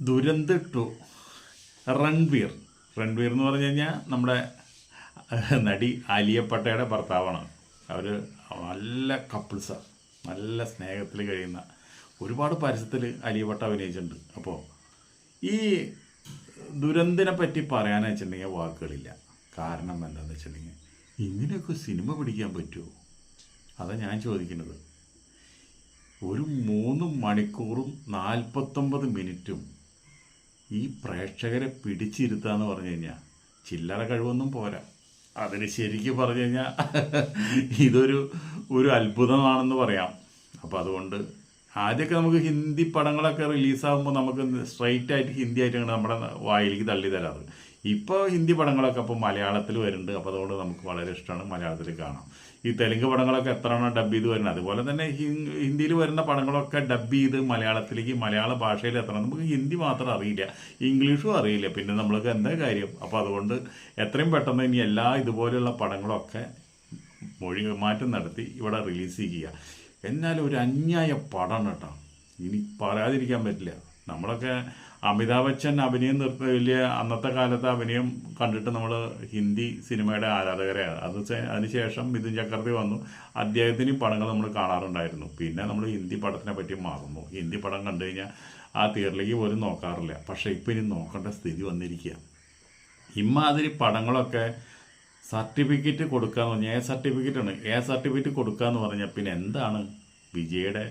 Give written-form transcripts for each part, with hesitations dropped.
ദുരന്ത് to Ranveer Ranveer എന്ന് പറഞ്ഞു കഴിഞ്ഞാൽ നമ്മുടെ നടി ആലിയ ഭട്ടയുടെ ഭർത്താവാണ്. അവർ നല്ല കപ്പിൾസാണ്, നല്ല സ്നേഹത്തിൽ കഴിയുന്ന ഒരുപാട് പരസ്യത്തിൽ ആലിയ ഭട്ട അഭിനയിച്ചിട്ടുണ്ട്. അപ്പോൾ ഈ ദുരന്തിനെ പറ്റി പറയാനെന്ന് വെച്ചിട്ടുണ്ടെങ്കിൽ വാക്കുകളില്ല. കാരണം എന്താണെന്ന് വെച്ചിട്ടുണ്ടെങ്കിൽ ഇങ്ങനെയൊക്കെ സിനിമ പിടിക്കാൻ പറ്റുമോ? അതാണ് ഞാൻ ചോദിക്കുന്നത്. ഒരു 3 മണിക്കൂറും 49 മിനിറ്റും ഈ പ്രേക്ഷകരെ പിടിച്ചിരുത്താന്ന് പറഞ്ഞു കഴിഞ്ഞാൽ ചില്ലറ കഴിവൊന്നും പോരാ. അതിന് ശരിക്കും പറഞ്ഞു കഴിഞ്ഞാൽ ഇതൊരു അത്ഭുതമാണെന്ന് പറയാം. അപ്പോൾ അതുകൊണ്ട് ആദ്യമൊക്കെ നമുക്ക് ഹിന്ദി പടങ്ങളൊക്കെ റിലീസാകുമ്പോൾ നമുക്ക് സ്ട്രൈറ്റ് ആയിട്ട് ഹിന്ദി ആയിട്ട് നമ്മുടെ വായിലേക്ക് തള്ളി തരാറ്. ഇപ്പോൾ ഹിന്ദി പടങ്ങളൊക്കെ അപ്പോൾ മലയാളത്തിൽ വരുന്നുണ്ട്. അപ്പോൾ അതുകൊണ്ട് നമുക്ക് വളരെ ഇഷ്ടമാണ് മലയാളത്തിൽ കാണാം. ഈ തെലുങ്ക് പടങ്ങളൊക്കെ എത്രയാണോ ഡബ് ചെയ്ത് വരുന്നത്, അതുപോലെ തന്നെ ഹിന്ദിയിൽ വരുന്ന പടങ്ങളൊക്കെ ഡബ് ചെയ്ത് മലയാളത്തിലേക്ക് മലയാള ഭാഷയിൽ എത്തണം. നമുക്ക് ഹിന്ദി മാത്രം അറിയില്ല, ഇംഗ്ലീഷും അറിയില്ല, പിന്നെ നമ്മൾക്ക് എന്താ കാര്യം? അപ്പോൾ അതുകൊണ്ട് എത്രയും പെട്ടെന്ന് ഇനി എല്ലാ ഇതുപോലെയുള്ള പടങ്ങളൊക്കെ മൊഴി മാറ്റം നടത്തി ഇവിടെ റിലീസ് ചെയ്യുക. എന്നാലും ഒരു അന്യായ പടമാണ് കേട്ടോ, ഇനി പറയാതിരിക്കാൻ പറ്റില്ല. നമ്മളൊക്കെ അമിതാഭ് ബച്ചൻ അഭിനയം വലിയ അന്നത്തെ കാലത്തെ അഭിനയം കണ്ടിട്ട് നമ്മൾ ഹിന്ദി സിനിമയുടെ ആരാധകരെയാണ്. അതിനുശേഷം മിഥുൻ ചക്രവർത്തി വന്നു, അദ്ദേഹത്തിന് പടങ്ങൾ നമ്മൾ കാണാറുണ്ടായിരുന്നു. പിന്നെ നമ്മൾ ഹിന്ദി പടത്തിനെ പറ്റി മാറുന്നു. ഹിന്ദി പടം കണ്ടു കഴിഞ്ഞാൽ ആ തിയേറ്ററിലേക്ക് പോലും നോക്കാറില്ല. പക്ഷേ ഇപ്പം ഇനി നോക്കേണ്ട സ്ഥിതി വന്നിരിക്കുക. ഇമ്മാതിരി പടങ്ങളൊക്കെ സർട്ടിഫിക്കറ്റ് കൊടുക്കുക എന്ന് പറഞ്ഞാൽ സർട്ടിഫിക്കറ്റാണ്. സർട്ടിഫിക്കറ്റ് കൊടുക്കുക എന്ന് പറഞ്ഞാൽ പിന്നെ എന്താണ് വിജയുടെ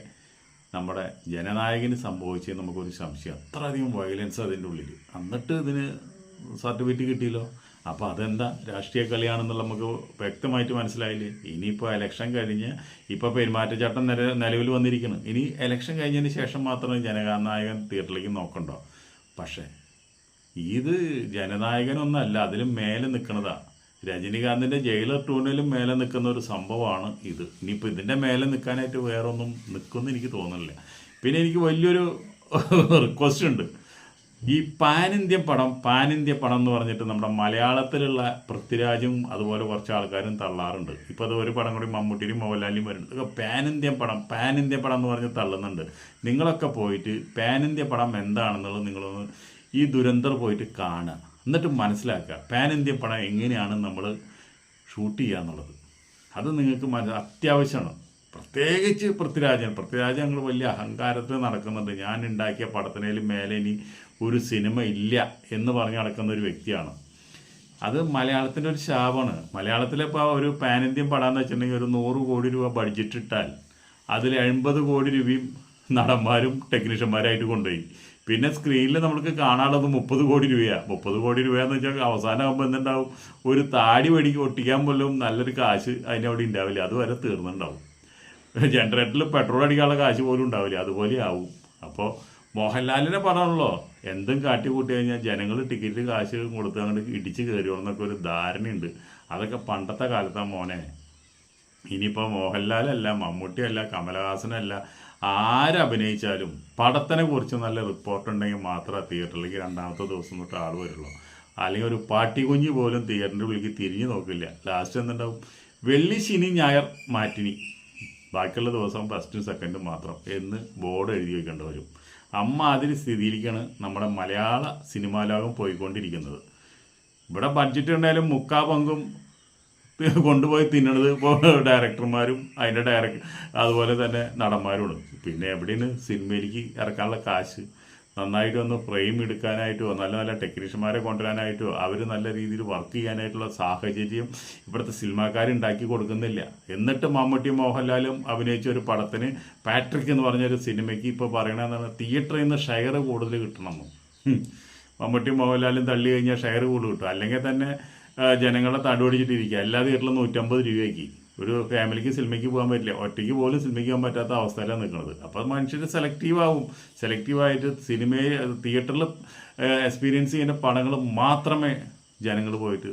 നമ്മുടെ ജനനായകന് സംഭവിച്ചത് നമുക്കൊരു സംശയം. അത്രയധികം വയലൻസ് അതിൻ്റെ ഉള്ളിൽ, എന്നിട്ട് ഇതിന് സർട്ടിഫിക്കറ്റ് കിട്ടിയല്ലോ. അപ്പോൾ അതെന്താ രാഷ്ട്രീയ കളിയാണെന്നുള്ള നമുക്ക് വ്യക്തമായിട്ട് മനസ്സിലായില്ലേ. ഇനിയിപ്പോൾ ഇലക്ഷൻ കഴിഞ്ഞ് ഇപ്പോൾ പെരുമാറ്റച്ചട്ടം നിലവിൽ വന്നിരിക്കുന്നു. ഇനി ഇലക്ഷൻ കഴിഞ്ഞതിന് ശേഷം മാത്രമേ ജനനായകൻ തിയേറ്ററിലേക്ക് നോക്കണ്ടോ. പക്ഷേ ഇത് ജനനായകനൊന്നല്ല, അതിലും മേലെ നിൽക്കുന്നതാണ്. രജനികാന്തിൻ്റെ ജയിലർ ടൂണിലും മേലെ നിൽക്കുന്ന ഒരു സംഭവമാണ് ഇത്. ഇനിയിപ്പോൾ ഇതിൻ്റെ മേലെ നിൽക്കാനായിട്ട് വേറൊന്നും നിൽക്കുമെന്ന് എനിക്ക് തോന്നുന്നില്ല. പിന്നെ എനിക്ക് വലിയൊരു റിക്വസ്റ്റ് ഉണ്ട്. ഈ പാൻ ഇന്ത്യ പടം എന്ന് പറഞ്ഞിട്ട് നമ്മുടെ മലയാളത്തിലുള്ള പൃഥ്വിരാജും അതുപോലെ കുറച്ച് ആൾക്കാരും തള്ളാറുണ്ട്. ഇപ്പോൾ അത് ഒരു പടം കൂടി മമ്മൂട്ടിയും മോഹൻലാലിയും വരുന്നുണ്ട്. ഇതൊക്കെ പാൻ ഇന്ത്യ പടം എന്ന് പറഞ്ഞ് തള്ളുന്നുണ്ട്. നിങ്ങളൊക്കെ പോയിട്ട് പാൻ ഇന്ത്യ പടം എന്താണെന്നുള്ളത് നിങ്ങളൊന്ന് ഈ ദുരന്തർ പോയിട്ട് കാണുക, എന്നിട്ട് മനസ്സിലാക്കുക പാൻ ഇന്ത്യ പടം എങ്ങനെയാണ് നമ്മൾ ഷൂട്ട് ചെയ്യുക എന്നുള്ളത്. അത് നിങ്ങൾക്ക് അത്യാവശ്യമാണ്. പ്രത്യേകിച്ച് പൃഥ്വിരാജ് ഞങ്ങൾ വലിയ അഹങ്കാരത്തിൽ നടക്കുന്നുണ്ട്. ഞാൻ ഉണ്ടാക്കിയ പടത്തിനേലും മേലെ ഇനി ഒരു സിനിമ ഇല്ല എന്ന് പറഞ്ഞ് നടക്കുന്ന ഒരു വ്യക്തിയാണ്. അത് മലയാളത്തിൻ്റെ ഒരു ശാപമാണ്. മലയാളത്തിലിപ്പോൾ ഒരു പാൻ ഇന്ത്യൻ പടം എന്ന് വെച്ചിട്ടുണ്ടെങ്കിൽ ഒരു 100 കോടി രൂപ ബഡ്ജറ്റ് ഇട്ടാൽ അതിൽ 80 കോടി രൂപയും നടന്മാരും ടെക്നീഷ്യന്മാരായിട്ട് കൊണ്ടുപോയി. പിന്നെ സ്ക്രീനിൽ നമ്മൾക്ക് കാണാനുള്ളത് 30 കോടി രൂപയാണ്. 30 കോടി രൂപയെന്ന് വെച്ചാൽ അവസാനമാകുമ്പോൾ എന്തുണ്ടാവും, ഒരു താടി ഒട്ടിക്കാൻ പോലും നല്ലൊരു കാശ് അതിനവിടെ ഉണ്ടാവില്ല. അതുവരെ തീർന്നുണ്ടാവും. ജനറേറ്ററിൽ പെട്രോൾ അടിക്കാനുള്ള കാശ് പോലും ഉണ്ടാവില്ല, അതുപോലെ ആവും. അപ്പോൾ മോഹൻലാലിനെ പടമാണല്ലോ, എന്തും കാട്ടി കൂട്ടി കഴിഞ്ഞാൽ ജനങ്ങൾ ടിക്കറ്റ് കാശ് കൊടുത്ത് അങ്ങോട്ട് ഇടിച്ച് കയറിയോന്നൊക്കെ ഒരു ധാരണയുണ്ട്. അതൊക്കെ പണ്ടത്തെ കാലത്താണ് മോനെ. ഇനിയിപ്പോൾ മോഹൻലാലല്ല, മമ്മൂട്ടിയല്ല, കമലഹാസനല്ല, ആരഭിനയിച്ചാലും പടത്തിനെ കുറിച്ച് നല്ല റിപ്പോർട്ടുണ്ടെങ്കിൽ മാത്രമേ തിയേറ്ററിലേക്ക് രണ്ടാമത്തെ ദിവസം തൊട്ട് ആൾ വരുള്ളൂ. അല്ലെങ്കിൽ ഒരു പാട്ടി കുഞ്ഞ് പോലും തിയേറ്ററിൻ്റെ ഉള്ളിലേക്ക് തിരിഞ്ഞു നോക്കില്ല. ലാസ്റ്റ് എന്തുണ്ടാവും, വെള്ളി ശനി ഞായർ മാറ്റിനി, ബാക്കിയുള്ള ദിവസം ഫസ്റ്റും സെക്കൻഡും മാത്രം എന്ന് ബോർഡ് എഴുതി വയ്ക്കേണ്ടി വരും. അതിന് സ്ഥിതിയിലേക്കാണ് നമ്മുടെ മലയാള സിനിമാ ലോകം പോയിക്കൊണ്ടിരിക്കുന്നത്. ഇവിടെ ബഡ്ജറ്റ് ഉണ്ടായാലും 3/4 പങ്കും കൊണ്ടുപോയി തിന്നണത് ഇപ്പോൾ ഡയറക്ടർമാരും അതിൻ്റെ അതുപോലെ തന്നെ നടന്മാരുമാണ്. പിന്നെ എവിടെയാണ് സിനിമയിലേക്ക് ഇറക്കാനുള്ള കാശ്? നന്നായിട്ട് ഒന്ന് ഫ്രെയിം എടുക്കാനായിട്ടോ നല്ല നല്ല ടെക്നീഷ്യന്മാരെ കൊണ്ടുവരാനായിട്ടോ അവർ നല്ല രീതിയിൽ വർക്ക് ചെയ്യാനായിട്ടുള്ള സാഹചര്യം ഇവിടുത്തെ സിനിമാക്കാരുണ്ടാക്കി കൊടുക്കുന്നില്ല. എന്നിട്ട് മമ്മൂട്ടിയും മോഹൻലാലും അഭിനയിച്ച ഒരു പടത്തിന് പാട്രിക് എന്ന് പറഞ്ഞൊരു സിനിമയ്ക്ക് ഇപ്പോൾ പറയണമെന്നാണ് തിയേറ്ററിൽ നിന്ന് ഷെയർ കൂടുതൽ കിട്ടണമെന്ന്. മമ്മൂട്ടിയും മോഹൻലാലും തള്ളി കഴിഞ്ഞാൽ ഷെയർ കൂടുതൽ കിട്ടും. അല്ലെങ്കിൽ തന്നെ ജനങ്ങളെ തടുപിടിച്ചിട്ടിരിക്കുക. എല്ലാ തിയേറ്ററിലും 150 രൂപയ്ക്ക് ഒരു ഫാമിലിക്ക് സിനിമയ്ക്ക് പോകാൻ പറ്റില്ല, ഒറ്റയ്ക്ക് പോലും സിനിമയ്ക്ക് പോകാൻ പറ്റാത്ത അവസ്ഥയിലാണ് നിൽക്കുന്നത്. അപ്പോൾ മനുഷ്യർ സെലക്റ്റീവായിട്ട് സിനിമയെ തിയേറ്ററിൽ എക്സ്പീരിയൻസ് ചെയ്യുന്ന പടങ്ങൾ മാത്രമേ ജനങ്ങൾ പോയിട്ട്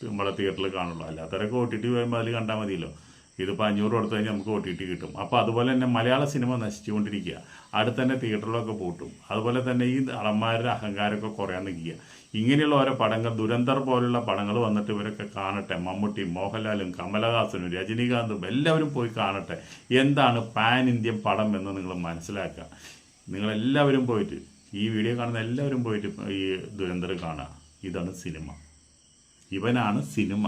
നമ്മുടെ തിയേറ്ററിൽ കാണുള്ളൂ. അല്ലാത്തവരൊക്കെ OTT വരുമ്പോൾ അതിൽ കണ്ടാൽ മതിയല്ലോ. ഇതിപ്പോൾ 500 കൊടുത്തു കഴിഞ്ഞാൽ നമുക്ക് OTT കിട്ടും. അപ്പോൾ അതുപോലെ തന്നെ മലയാള സിനിമ നശിച്ചുകൊണ്ടിരിക്കുക. അടുത്ത് തന്നെ തിയേറ്ററിലൊക്കെ പൂട്ടും. അതുപോലെ തന്നെ ഈ നടന്മാരുടെ അഹങ്കാരമൊക്കെ കുറയാൻ നിൽക്കുക. ഇങ്ങനെയുള്ള ഓരോ പടങ്ങൾ, ദുരന്തർ പോലുള്ള പടങ്ങൾ വന്നിട്ട് ഇവരൊക്കെ കാണട്ടെ. മമ്മൂട്ടിയും മോഹൻലാലും കമലഹാസനും രജനീകാന്തും എല്ലാവരും പോയി കാണട്ടെ എന്താണ് പാൻ ഇന്ത്യൻ പടം എന്ന് നിങ്ങൾ മനസ്സിലാക്കുക. നിങ്ങളെല്ലാവരും പോയിട്ട് ഈ വീഡിയോ കാണുന്ന എല്ലാവരും പോയിട്ട് ഈ ദുരന്തർ കാണുക. ഇതാണ് സിനിമ, ഇവനാണ് സിനിമ.